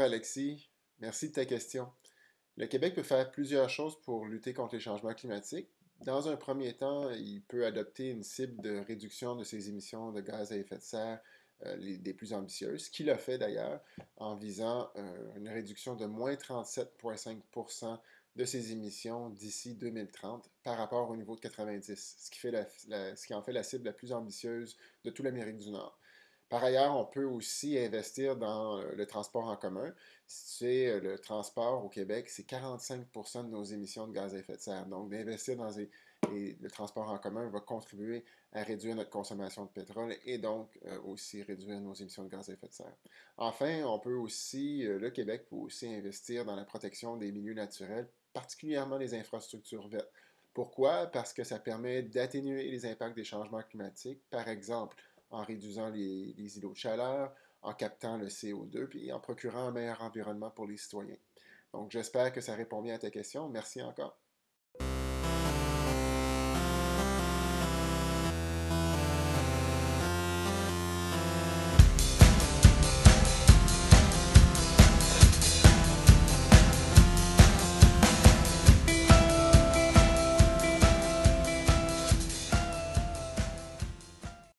Bonjour Alexis, merci de ta question. Le Québec peut faire plusieurs choses pour lutter contre les changements climatiques. Dans un premier temps, il peut adopter une cible de réduction de ses émissions de gaz à effet de serre des plus ambitieuses, ce qu'il a fait d'ailleurs en visant une réduction de moins 37,5% de ses émissions d'ici 2030 par rapport au niveau de 90, ce qui en fait la cible la plus ambitieuse de toute l'Amérique du Nord. Par ailleurs, on peut aussi investir dans le transport en commun. Si tu sais, le transport au Québec, c'est 45% de nos émissions de gaz à effet de serre. Donc, d'investir dans le transport en commun va contribuer à réduire notre consommation de pétrole et donc aussi réduire nos émissions de gaz à effet de serre. Enfin, le Québec peut aussi investir dans la protection des milieux naturels, particulièrement les infrastructures vertes. Pourquoi? Parce que ça permet d'atténuer les impacts des changements climatiques. Par exemple, en réduisant les îlots de chaleur, en captant le CO2, puis en procurant un meilleur environnement pour les citoyens. Donc, j'espère que ça répond bien à ta question. Merci encore.